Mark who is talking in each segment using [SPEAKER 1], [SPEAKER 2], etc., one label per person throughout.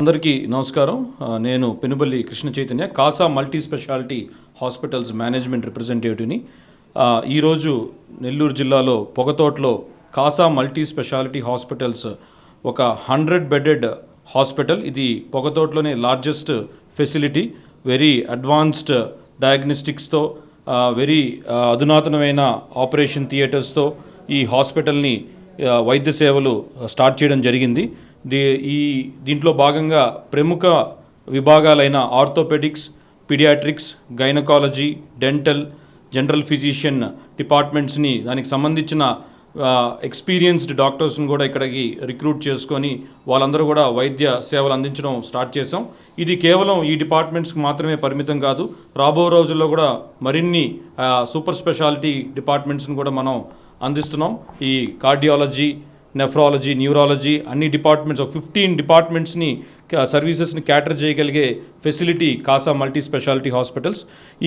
[SPEAKER 1] అందరికీ నమస్కారం. నేను Penuballi Krishna Chaitanya, Kasa multi speciality hospitals management రిప్రజెంటేటివ్ని. ఈరోజు నెల్లూరు జిల్లాలో పొగతోటలో కాసా మల్టీ స్పెషాలిటీ హాస్పిటల్స్ ఒక 100 బెడెడ్ హాస్పిటల్. ఇది పొగతోటలోనే లార్జెస్ట్ ఫెసిలిటీ, వెరీ అడ్వాన్స్డ్ డయాగ్నోస్టిక్స్తో, వెరీ అధునాతనమైన ఆపరేషన్ థియేటర్స్తో ఈ హాస్పిటల్ని వైద్య సేవలు స్టార్ట్ చేయడం జరిగింది. దీంట్లో భాగంగా ప్రముఖ విభాగాలైన orthopaedics, paediatrics, gynaecology, dental, general physician డిపార్ట్మెంట్స్ని, దానికి సంబంధించిన ఎక్స్పీరియన్స్డ్ డాక్టర్స్ని కూడా ఇక్కడికి రిక్రూట్ చేసుకొని వాళ్ళందరూ కూడా వైద్య సేవలు అందించడం స్టార్ట్ చేసాం. ఇది కేవలం ఈ డిపార్ట్మెంట్స్కి మాత్రమే పరిమితం కాదు. రాబో రోజుల్లో కూడా మరిన్ని సూపర్ స్పెషాలిటీ డిపార్ట్మెంట్స్ని కూడా మనం అందిస్తున్నాం. ఈ కార్డియాలజీ, నెఫ్రాలజీ, న్యూరాలజీ అన్ని డిపార్ట్మెంట్స్, 15 డిపార్ట్మెంట్స్ని సర్వీసెస్ని క్యాటర్ చేయగలిగే facility Kasa multi speciality hospitals.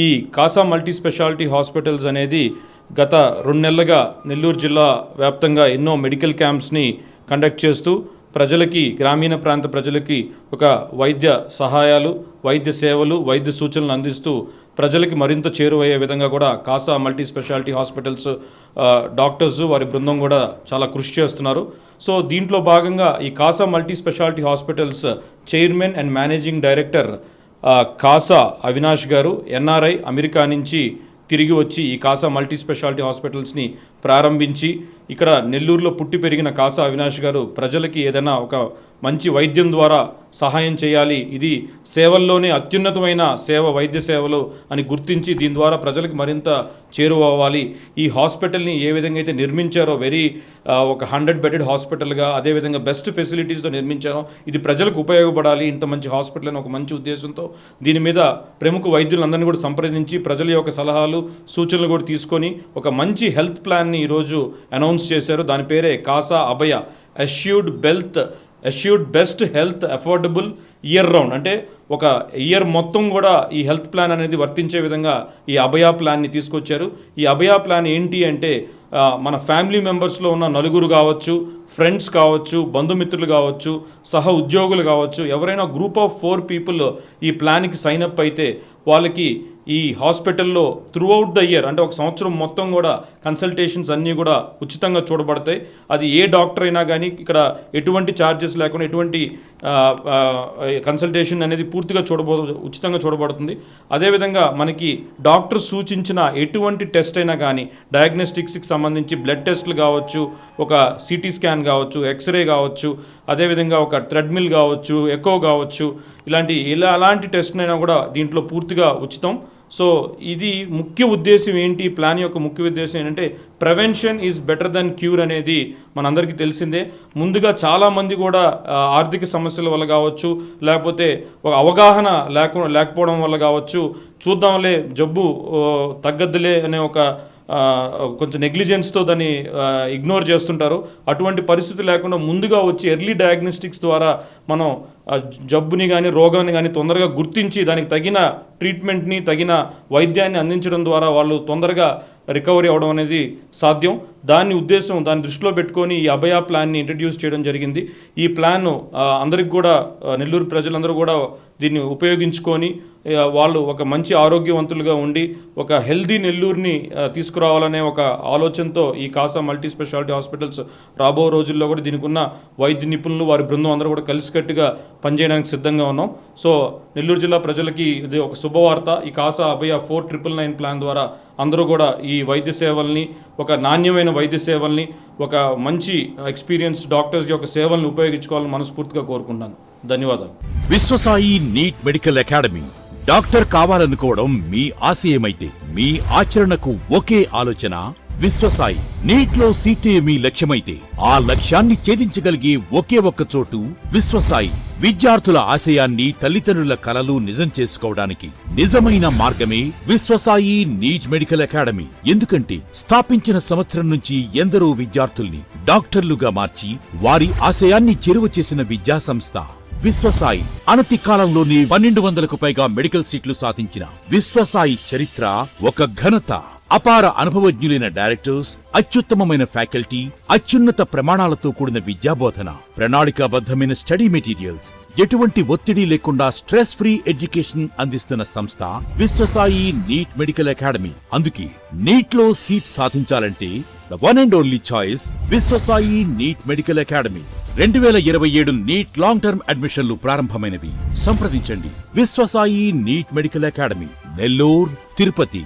[SPEAKER 1] ఈ కాసా మల్టీ స్పెషాలిటీ హాస్పిటల్స్ అనేది గత 2 నెలలుగా నెల్లూరు జిల్లా వ్యాప్తంగా ఎన్నో మెడికల్ క్యాంప్స్ని కండక్ట్ చేస్తూ ప్రజలకి, గ్రామీణ ప్రాంత ప్రజలకి ఒక వైద్య సహాయాలు, వైద్య సేవలు, వైద్య సూచనలు అందిస్తూ ప్రజలకి మరింత చేరువయ్యే విధంగా కూడా Kasa multi speciality hospitals doctors, వారి బృందం కూడా చాలా కృషి చేస్తున్నారు. సో దీంట్లో భాగంగా ఈ Kasa multi speciality hospitals chairman and managing director Kasa Avinash garu NRI America నుంచి తిరిగి వచ్చి ఈ కాసా మల్టీ స్పెషాలిటీ హాస్పిటల్స్ని ప్రారంభించి ఇక్కడ నెల్లూరులో పుట్టి పెరిగిన కాసా అవినాష్ గారు ప్రజలకి ఏదైనా ఒక మంచి వైద్యం ద్వారా సహాయం చేయాలి, ఇది సేవల్లోనే అత్యున్నతమైన సేవ వైద్య సేవలు అని గుర్తించి దీని ద్వారా ప్రజలకు మరింత చేరువవ్వాలి. ఈ హాస్పిటల్ని ఏ విధంగా అయితే నిర్మించారో, ఒక 100 బెడెడ్ హాస్పిటల్గా, అదేవిధంగా బెస్ట్ ఫెసిలిటీస్తో నిర్మించారో, ఇది ప్రజలకు ఉపయోగపడాలి, ఇంత మంచి హాస్పిటల్ అని ఒక మంచి ఉద్దేశంతో దీని మీద ప్రముఖ వైద్యులందరినీ కూడా సంప్రదించి ప్రజల యొక్క సలహాలు, సూచనలు కూడా తీసుకొని ఒక మంచి హెల్త్ ప్లాన్ని ఈరోజు అనౌన్స్ చేశారు. దాని పేరే Kasa Abhaya, assured best health affordable year round. అంటే ఒక ఇయర్ మొత్తం కూడా ఈ హెల్త్ ప్లాన్ అనేది వర్తించే విధంగా ఈ అభయ ప్లాన్ని తీసుకొచ్చారు. ఈ అభయ ప్లాన్ ఏంటి అంటే మన ఫ్యామిలీ మెంబర్స్లో ఉన్న నలుగురు కావచ్చు, ఫ్రెండ్స్ కావచ్చు, బంధుమిత్రులు కావచ్చు, సహ ఉద్యోగులు కావచ్చు, ఎవరైనా గ్రూప్ ఆఫ్ 4 పీపుల్ ఈ ప్లాన్కి సైన్అప్ అయితే వాళ్ళకి ఈ హాస్పిటల్లో త్రూఅవుట్ ద ఇయర్, అంటే ఒక సంవత్సరం మొత్తం కూడా కన్సల్టేషన్స్ అన్నీ కూడా ఉచితంగా చూడబడతాయి. అది ఏ డాక్టర్ అయినా కానీ ఇక్కడ ఎటువంటి ఛార్జెస్ లేకుండా ఎటువంటి కన్సల్టేషన్ అనేది పూర్తిగా ఉచితంగా చూడబడుతుంది. అదేవిధంగా మనకి డాక్టర్ సూచించిన ఎటువంటి టెస్ట్ అయినా కానీ, డయాగ్నోస్టిక్స్కి సంబంధించి బ్లడ్ టెస్టులు కావచ్చు, ఒక సిటీ స్కాన్ కావచ్చు, ఎక్స్రే కావచ్చు, అదేవిధంగా ఒక థ్రెడ్మిల్ కావచ్చు, ఎకో కావచ్చు, అలాంటి టెస్ట్ అయినా కూడా దీంట్లో పూర్తిగా ఉచితం. సో ఇది ముఖ్య ఉద్దేశం ఏంటి, ప్లాన్ యొక్క ముఖ్య ఉద్దేశం ఏంటంటే prevention is better than cure అనేది మనందరికీ తెలిసిందే. ముందుగా చాలామంది కూడా ఆర్థిక సమస్యల వల్ల కావచ్చు, లేకపోతే ఒక అవగాహన లేకపోవడం వల్ల కావచ్చు, చూద్దాంలే జబ్బు తగ్గద్దులే అనే ఒక కొంచెం నెగ్లిజెన్స్తో దాన్ని ఇగ్నోర్ చేస్తుంటారు. అటువంటి పరిస్థితి లేకుండా ముందుగా వచ్చి ఎర్లీ డయాగ్నోస్టిక్స్ ద్వారా మనం జబ్బుని కానీ, రోగాన్ని కానీ తొందరగా గుర్తించి దానికి తగిన ట్రీట్మెంట్ని, తగిన వైద్యాన్ని అందించడం ద్వారా వాళ్ళు తొందరగా రికవరీ అవ్వడం అనేది సాధ్యం. దాన్ని దృష్టిలో పెట్టుకొని ఈ అభయ ప్లాన్ని ఇంట్రడ్యూస్ చేయడం జరిగింది. ఈ ప్లాన్ అందరికి కూడా, నెల్లూరు ప్రజలందరూ కూడా దీన్ని ఉపయోగించుకొని వాళ్ళు ఒక మంచి ఆరోగ్యవంతులుగా ఉండి ఒక హెల్దీ నెల్లూరుని తీసుకురావాలనే ఒక ఆలోచనతో ఈ కాసా మల్టీ స్పెషాలిటీ హాస్పిటల్స్ రాబో రోజుల్లో కూడా దీనికి ఉన్న వైద్య నిపుణులు, వారి బృందం అందరూ కూడా కలిసికట్టుగా పనిచేయడానికి సిద్ధంగా ఉన్నాం. సో నెల్లూరు జిల్లా ప్రజలకి ఇది ఒక శుభవార్త. ఈ కాసా అభయ 4999 ప్లాన్ ద్వారా అందరూ కూడా ఈ వైద్య సేవల్ని, ఒక నాణ్యమైన వైద్య సేవల్ని, ఒక మంచి ఎక్స్పీరియన్స్ డాక్టర్స్ యొక్క సేవల్ని ఉపయోగించుకోవాలని మనస్ఫూర్తిగా కోరుకుంటున్నాను. ధన్యవాదాలు.
[SPEAKER 2] Viswasai NEET medical academy. Doctor కావాలనుకోవడం మీ ఆశయమైతే మీ ఆచరణకు ఒకే ఆలోచన విశ్వసాయి. నీట్లో సీటే మీ లక్ష్యమైతే ఆ లక్ష్యాన్ని ఛేదించగలిగే ఒకే ఒక్క చోటు విశ్వసాయి. విద్యార్థుల ఆశయాన్ని, తల్లిదండ్రుల కలలు నిజం చేసుకోవడానికి నిజమైన మార్గమే విశ్వసాయి నీట్ మెడికల్ అకాడమీ. ఎందుకంటే స్థాపించిన సంవత్సరం నుంచి ఎందరో విద్యార్థుల్ని డాక్టర్లుగా మార్చి వారి ఆశయాన్ని చేరువ చేసిన విద్యా సంస్థ విశ్వసాయి. అనతి కాలంలోనే 1200కు పైగా మెడికల్ సీట్లు సాధించిన విశ్వసాయి చరిత్ర ఒక ఘనత. అపార అనుభవజ్ఞులైన డైరెక్టర్స్, అత్యుత్తమమైన ఫ్యాకల్టీ, అత్యున్నత ప్రమాణాలతో కూడిన విద్యాబోధన, ప్రణాళికాబద్ధమైన స్టడీ మెటీరియల్స్, ఎటువంటి ఒత్తిడి లేకుండా స్ట్రెస్ ఫ్రీ ఎడ్యుకేషన్ అందిస్తున్న సంస్థ విశ్వసాయి నీట్ మెడికల్ అకాడమీ. అందుకే నీట్ లో సీట్ సాధించాలంటే the one and only choice Viswasai NEET medical academy. 2027 NEET long term అడ్మిషన్లు ప్రారంభమైనవి. సంప్రదించండి Viswasai NEET medical academy, Nellore, Tirupati.